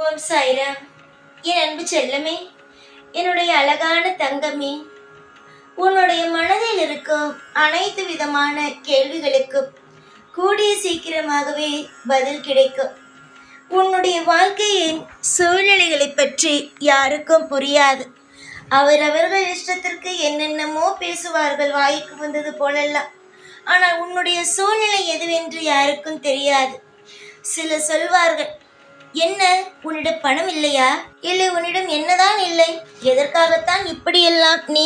ஓம் சாய்ராம். என் அன்பு செல்லமே, என்னுடைய அழகான தங்கமே, உன்னுடைய மனதில் இருக்கும் அனைத்து விதமான கேள்விகளுக்கும் கூடிய சீக்கிரமாகவே பதில் கிடைக்கும். உன்னுடைய வாழ்க்கையின் சூழ்நிலைகளை பற்றி யாருக்கும் புரியாது. அவரவர்கள் இஷ்டத்திற்கு என்னென்னமோ பேசுவார்கள், வாய்க்கு வந்தது போலெல்லாம். ஆனால் உன்னுடைய சூழ்நிலை எதுவென்று யாருக்கும் தெரியாது. சிலர் சொல்வார்கள், என்ன உன்னிடம் பணம் இல்லையா? இல்லை, உன்னிடம் என்னதான் இல்லை? எதற்காகத்தான் இப்படியெல்லாம் நீ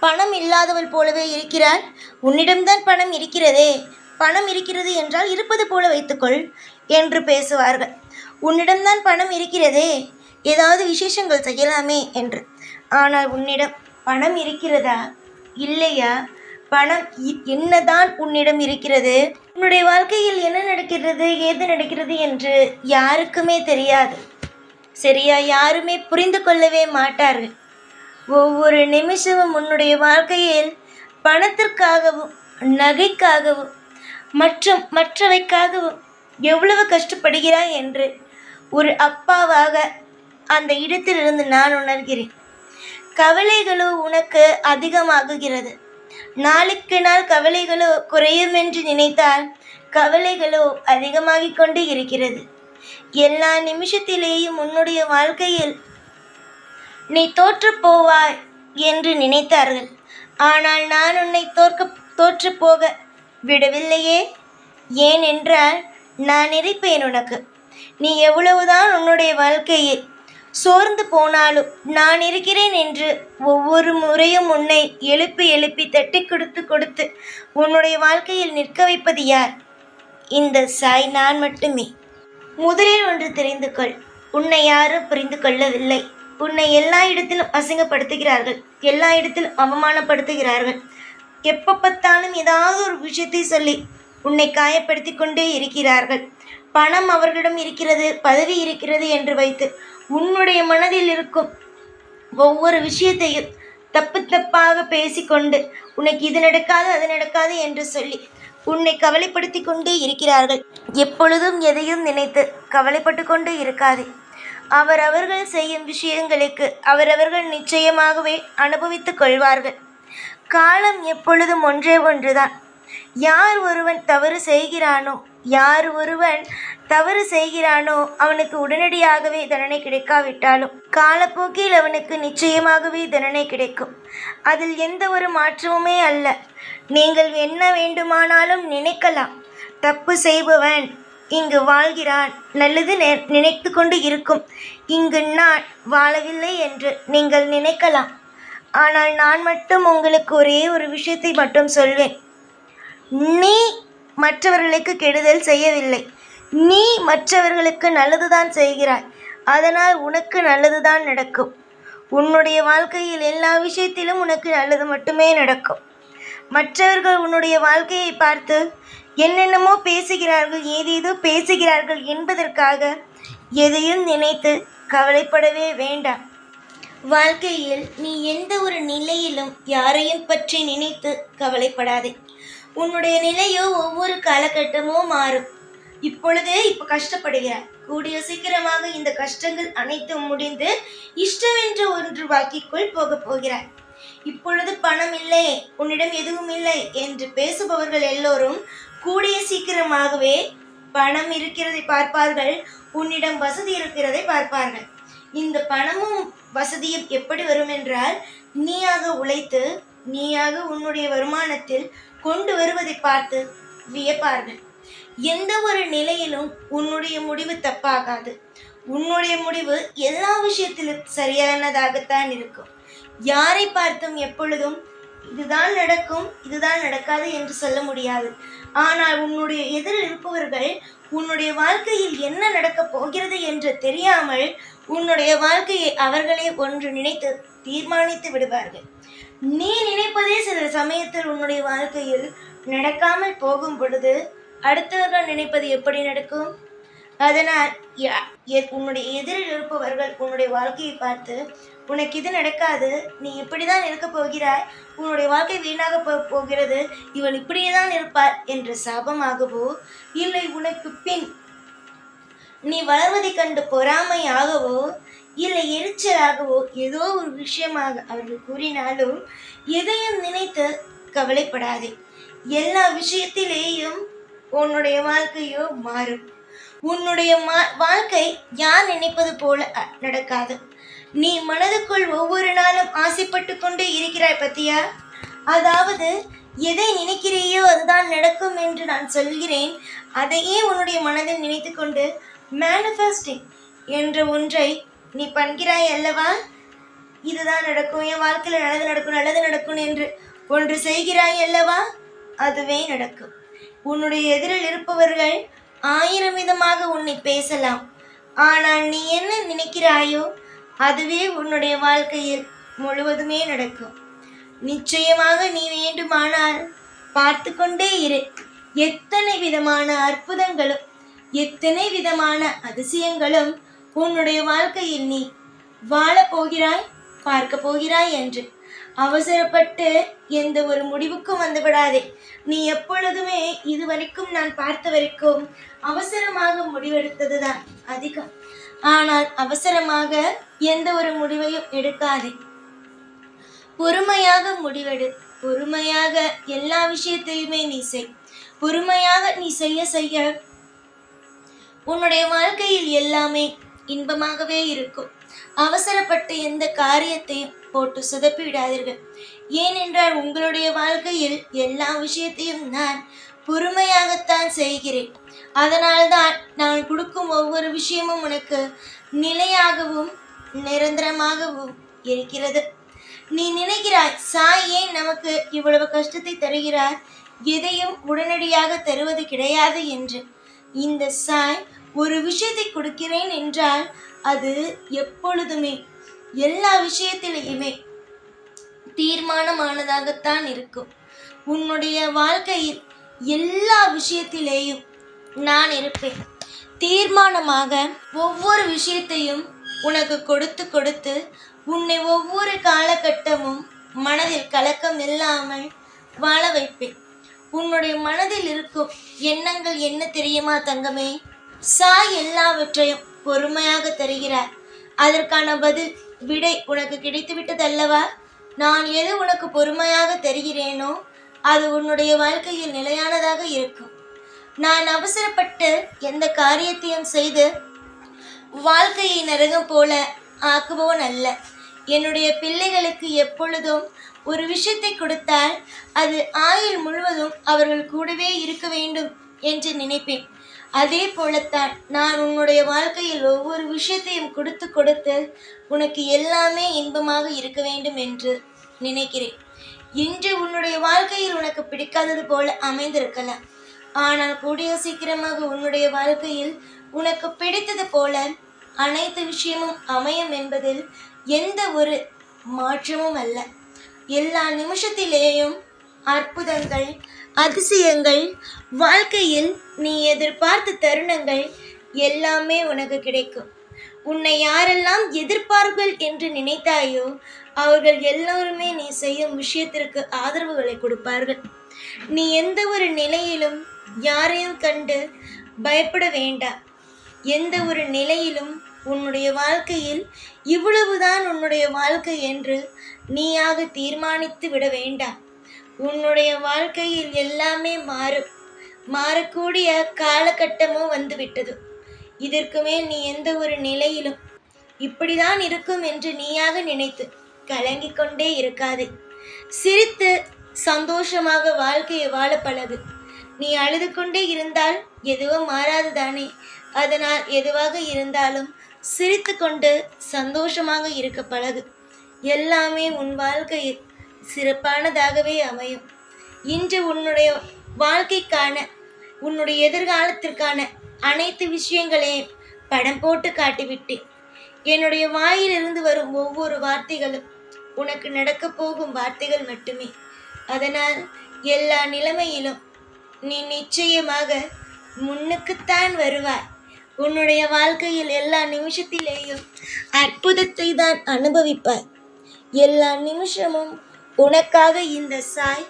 பணம் இல்லாதவள் போலவே இருக்கிறாள்? உன்னிடம்தான் பணம் இருக்கிறதே. பணம் இருக்கிறது என்றால் இருப்பது போல வைத்துக்கொள் என்று பேசுவார்கள். உன்னிடம்தான் பணம் இருக்கிறதே, ஏதாவது விசேஷங்கள் செய்யலாமே என்று. ஆனால் உன்னிடம் பணம் இருக்கிறதா இல்லையா? பணம் என்னதான் உன்னிடம் இருக்கிறது? உன்னுடைய வாழ்க்கையில் என்ன நடக்கிறது, ஏது நடக்கிறது என்று யாருக்குமே தெரியாது. சரியா? யாருமே புரிந்து கொள்ளவே மாட்டார்கள். ஒவ்வொரு நிமிஷமும் உன்னுடைய வாழ்க்கையில் பணத்திற்காகவும் நகைக்காகவும் மற்றும் மற்றவைக்காகவும் எவ்வளவு கஷ்டப்படுகிறாய் என்று ஒரு அப்பாவாக அந்த இடத்திலிருந்து நான் உணர்கிறேன். கவலைகளோ உனக்கு அதிகமாகுகிறது. நாளுக்கு நாள் கவலைகளோ குறையும் என்று நினைத்தால் கவலைகளோ அதிகமாகிக் கொண்டு இருக்கிறது. எல்லா நிமிஷத்திலேயும் உன்னுடைய வாழ்க்கையில் நீ தோற்று போவாய் என்று நினைத்தார்கள். ஆனால் நான் உன்னை தோற்று போக விடவில்லையே. ஏனென்றால் நான் இருப்பேன் உனக்கு. நீ எவ்வளவுதான் உன்னுடைய வாழ்க்கையில் சோர்ந்து போனாலும் நான் இருக்கிறேன் என்று ஒவ்வொரு முறையும் உன்னை எழுப்பி எழுப்பி தட்டி கொடுத்து உன்னுடைய வாழ்க்கையில் நிற்க வைப்பது யார்? இந்த சாய், நான் மட்டுமே. முதலில் ஒன்று தெரிந்து கொள், உன்னை யாரும் புரிந்து கொள்ளவில்லை. உன்னை எல்லா இடத்திலும் அசிங்கப்படுத்துகிறார்கள், எல்லா இடத்திலும் அவமானப்படுத்துகிறார்கள். எப்போ பார்த்தாலும் ஏதாவது ஒரு விஷயத்தை சொல்லி உன்னை காயப்படுத்தி கொண்டே இருக்கிறார்கள். பணம் அவர்களிடம் இருக்கிறது, பதவி இருக்கிறது என்று வைத்து உன்னுடைய மனதில் இருக்கும் ஒவ்வொரு விஷயத்தையும் தப்பாக பேசிக்கொண்டு உனக்கு இது நடக்காது அது நடக்காது என்று சொல்லி உன்னை கவலைப்படுத்தி கொண்டே இருக்கிறார்கள். எப்பொழுதும் எதையும் நினைத்து கவலைப்பட்டு கொண்டு இருக்காதே. அவரவர்கள் செய்யும் விஷயங்களுக்கு அவரவர்கள் நிச்சயமாகவே அனுபவித்துக் கொள்வார்கள். காலம் எப்பொழுதும் ஒன்றே ஒன்றுதான். யார் ஒருவன் தவறு செய்கிறானோ அவனுக்கு உடனடியாகவே தண்டனை கிடைக்காவிட்டாலும் காலப்போக்கில் அவனுக்கு நிச்சயமாகவே தண்டனை கிடைக்கும். அதில் எந்த ஒரு மாற்றமுமே அல்ல. நீங்கள் என்ன வேண்டுமானாலும் நினைக்கலாம். தப்பு செய்பவன் இங்கு வாழ்கிறான், நல்லது நினைத்து கொண்டு இருக்கும், இங்கு நான் வாழவில்லை என்று நீங்கள் நினைக்கலாம். ஆனால் நான் மட்டும் உங்களுக்கு ஒரே ஒரு விஷயத்தை மட்டும் சொல்வேன். நீ மற்றவர்களுக்கு கெடுதல் செய்யவில்லை. நீ மற்றவர்களுக்கு நல்லதுதான் செய்கிறாய். அதனால் உனக்கு நல்லதுதான் நடக்கும். உன்னுடைய வாழ்க்கையில் எல்லா விஷயத்திலும் உனக்கு நல்லது மட்டுமே நடக்கும். மற்றவர்கள் உன்னுடைய வாழ்க்கையை பார்த்து என்னென்னமோ பேசுகிறார்கள், ஏதேதோ பேசுகிறார்கள் என்பதற்காக எதையும் நினைத்து கவலைப்படவே வேண்டாம். வாழ்க்கையில் நீ எந்த ஒரு நிலையிலும் யாரையும் பற்றி நினைத்து கவலைப்படாதே. உன்னுடைய நிலையோ ஒவ்வொரு காலகட்டமோ மாறும். இப்போ கஷ்டப்படுகிறாய். கூடிய சீக்கிரமாக இந்த கஷ்டங்கள் அனைத்தும் முடிந்து இஷ்டமென்று ஒன்று வாக்கிக்குள் போகப் போகிறாய். இப்பொழுது பணம் இல்லை, உன்னிடம் எதுவும் இல்லை என்று பேசுபவர்கள் எல்லோரும் கூடிய சீக்கிரமாகவே பணம் இருக்கிறதை பார்ப்பார்கள், உன்னிடம் வசதி இருக்கிறதை பார்ப்பார்கள். இந்த பணமும் வசதியும் எப்படி வரும் என்றால், நீயாக உழைத்து நீயாக உன்னுடைய வருமானத்தில் கொண்டு வருவதை பார்த்து வியப்பார்கள். எந்த ஒரு நிலையிலும் உன்னுடைய முடிவு தப்பாகாது. உன்னுடைய முடிவு எல்லா விஷயத்திலும் சரியானதாகத்தான் இருக்கும். யாரை பார்த்தும் எப்பொழுதும் இதுதான் நடக்கும், இதுதான் நடக்காது என்று சொல்ல முடியாது. ஆனால் உன்னுடைய எதிரில் இருப்பவர்கள் உன்னுடைய வாழ்க்கையில் என்ன நடக்கப் போகிறது என்று தெரியாமல் உன்னுடைய வாழ்க்கையை அவர்களே ஒன்று நினைத்து தீர்மானித்து விடுவார்கள். நீ நினைப்பதே சில சமயத்தில் உன்னுடைய வாழ்க்கையில் நடக்காமல் போகும் பொழுது அடுத்தவர்கள் நினைப்பது எப்படி நடக்கும்? அதனால் உன்னுடைய எதிரில் இருப்பவர்கள் உன்னுடைய வாழ்க்கையை பார்த்து, உனக்கு இது நடக்காது, நீ இப்படி தான் இருக்க போகிறாய், உன்னுடைய வாழ்க்கை வீணாக போகிறது, இவள் இப்படியே தான் இருப்பார் என்று சாபமாகவோ, இல்லை உனக்கு பின் நீ வளர்வதைக் கண்டு பொறாமையாகவோ இல்லை எரிச்சலாகவோ ஏதோ ஒரு விஷயமாக அவர்கள் கூறினாலும் எதையும் நினைத்து கவலைப்படாதே. எல்லா விஷயத்திலேயும் உன்னுடைய வாழ்க்கையோ மாறும். உன்னுடைய வாழ்க்கை யார் நினைப்பது போல நடக்காது. நீ மனதுக்குள் ஒவ்வொரு நாளும் ஆசைப்பட்டு கொண்டே இருக்கிறாய் பத்தியா? அதாவது எதை நினைக்கிறையோ அதுதான் நடக்கும் என்று நான் சொல்கிறேன். அதையே உன்னுடைய மனதில் நினைத்து கொண்டு மேனிஃபெஸ்டிங் என்ற ஒன்றை நீ பண்ணுகிறாய் அல்லவா? இதுதான் நடக்கும், என் வாழ்க்கையில் நல்லது நடக்கும் நல்லது நடக்கும் என்று ஒன்று செய்கிறாய் அல்லவா? அதுவே நடக்கும். உன்னுடைய எதிரில் இருப்பவர்கள் 1000 விதமாக உன்னை பேசலாம். ஆனால் நீ என்ன நினைக்கிறாயோ அதுவே உன்னுடைய வாழ்க்கையில் முழுவதுமே நடக்கும். நிச்சயமாக நீ வேண்டுமானால் பார்த்து கொண்டே இரு. எத்தனை விதமான அற்புதங்களும் எத்தனை விதமான அதிசயங்களும் உன்னுடைய வாழ்க்கையில் நீ வாழப்போகிறாய், பார்க்க போகிறாய் என்று. அவசரப்பட்டு எந்த ஒரு முடிவுக்கும் வந்து விடாதே. நீ எப்பொழுதுமே இதுவரைக்கும் நான் பார்த்த வரைக்கும் அவசரமாக முடிவெடுத்ததுதான் அதிகம். ஆனால் அவசரமாக எந்த ஒரு முடிவையும் எடுக்காதே. பொறுமையாக முடிவெடு. பொறுமையாக எல்லா விஷயத்தையுமே நீ செய். பொறுமையாக நீ செய்ய செய்ய உன்னுடைய வாழ்க்கையில் எல்லாமே இன்பமாகவே இருக்கும். அவசரப்பட்டு எந்த காரியத்தையும் போட்டு சொதப்பி விடாதீர்கள். ஏனென்றால் உங்களுடைய வாழ்க்கையில் எல்லா விஷயத்தையும் நான் பொறுமையாகத்தான் செய்கிறேன். அதனால்தான் நான் கொடுக்கும் ஒவ்வொரு விஷயமும் உனக்கு நிலையாகவும் நிரந்தரமாகவும் இருக்கிறது. நீ நினைக்கிறாய், சாய் ஏன் நமக்கு இவ்வளவு கஷ்டத்தை தருகிறார், எதையும் உடனடியாக தருவது கிடையாது என்று. இந்த சாய் ஒரு விஷயத்தை கொடுக்கிறேன் என்றால் அது எப்பொழுதுமே எல்லா விஷயத்திலேயுமே தீர்மானமானதாகத்தான் இருக்கும். உன்னுடைய வாழ்க்கையில் எல்லா விஷயத்திலேயும் நான் இருப்பேன். தீர்மானமாக ஒவ்வொரு விஷயத்தையும் உனக்கு கொடுத்து கொடுத்து உன்னை ஒவ்வொரு காலகட்டமும் மனதில் கலக்கம் இல்லாமல் வாழ வைப்பேன். உன்னுடைய மனதில் இருக்கும் எண்ணங்கள் என்ன தெரியுமா தங்கமே? சாய் எல்லாவற்றையும் பொறுமையாக தருகிறார். அதற்கான பதில் விடை உனக்கு கிடைத்து விட்டதல்லவா? நான் எது உனக்கு பொறுமையாக தருகிறேனோ அது உன்னுடைய வாழ்க்கையில் நிலையானதாக இருக்கும். நான் அவசரப்பட்டு எந்த காரியத்தையும் செய்து வாழ்க்கையை நரகம் போல ஆக்குபவன் அல்ல. என்னுடைய பிள்ளைகளுக்கு எப்பொழுதும் ஒரு விஷயத்தை கொடுத்தால் அது ஆயுள் முழுவதும் அவர்கள் கூடவே இருக்க வேண்டும் என்று நினைப்பேன். அதே போலத்தான் நான் உன்னுடைய வாழ்க்கையில் ஒவ்வொரு விஷயத்தையும் கொடுத்து கொடுத்து உனக்கு எல்லாமே இன்பமாக இருக்க வேண்டும் என்று நினைக்கிறேன். இன்று உன்னுடைய வாழ்க்கையில் உனக்கு பிடிக்காதது போல அமைந்திருக்கலாம். ஆனால் கூடிய சீக்கிரமாக உன்னுடைய வாழ்க்கையில் உனக்கு பிடித்தது போல அனைத்து விஷயமும் அமையும் என்பதில் எந்த ஒரு மாற்றமும் அல்ல. எல்லா நிமிஷத்திலேயும் அற்புதங்கள், அதிசயங்கள், வாழ்க்கையில் நீ எதிர்பார்த்த தருணங்கள் எல்லாமே உனக்கு கிடைக்கும். உன்னை யாரெல்லாம் எதிர்ப்பார்கள் என்று நினைத்தாயோ அவர்கள் எல்லோருமே நீ செய்யும் விஷயத்திற்கு ஆதரவுகளை கொடுப்பார்கள். நீ எந்த ஒரு நிலையிலும் யாரையும் கண்டு பயப்பட வேண்டாம். எந்த ஒரு நிலையிலும் உன்னுடைய வாழ்க்கையில் இவ்வளவுதான் உன்னுடைய வாழ்க்கை என்று நீயாக தீர்மானித்து விட வேண்டாம். உன்னுடைய வாழ்க்கையில் எல்லாமே மாறும். மாறக்கூடிய காலகட்டமும் வந்துவிட்டது. இதற்கு மேல் நீ எந்த ஒரு நிலையிலும் இப்படிதான் இருக்கும் என்று நீயாக நினைத்து கலங்கிக் கொண்டே இருக்காதே. சிரித்து சந்தோஷமாக வாழ்க்கையை வாழ பழகு. நீ அழுது கொண்டே இருந்தால் எதுவும் மாறாதுதானே. அதனால் எதுவாக இருந்தாலும் சிரித்து கொண்டு சந்தோஷமாக இருக்க பழகு. எல்லாமே உன் வாழ்க்கையில் சிறப்பானதாகவே அமையும். இன்று உன்னுடைய வாழ்க்கைக்கான, உன்னுடைய எதிர்காலத்திற்கான அனைத்து விஷயங்களையும் படம் போட்டு காட்டிவிட்டேன். என்னுடைய வாயிலிருந்து வரும் ஒவ்வொரு வார்த்தைகளும் உனக்கு நடக்க போகும் வார்த்தைகள் மட்டுமே. அதனால் எல்லா நிலைமையிலும் நீ நிச்சயமாக முன்னுக்குத்தான் வருவாய். உன்னுடைய வாழ்க்கையில் எல்லா நிமிஷத்திலேயும் அற்புதத்தை தான் அனுபவிப்பாய். எல்லா நிமிஷமும் உனக்காக இந்த சாய்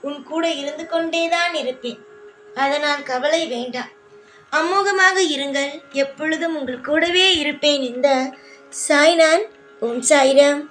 உன் கூட இருந்து கொண்டேதான் இருப்பேன். அதனால் கவலை வேண்டாம். அமோகமாக இருங்கள். எப்பொழுதும் உங்கள் கூடவே இருப்பேன். இந்த சாய்நான். ஓம் சாய்ராம்.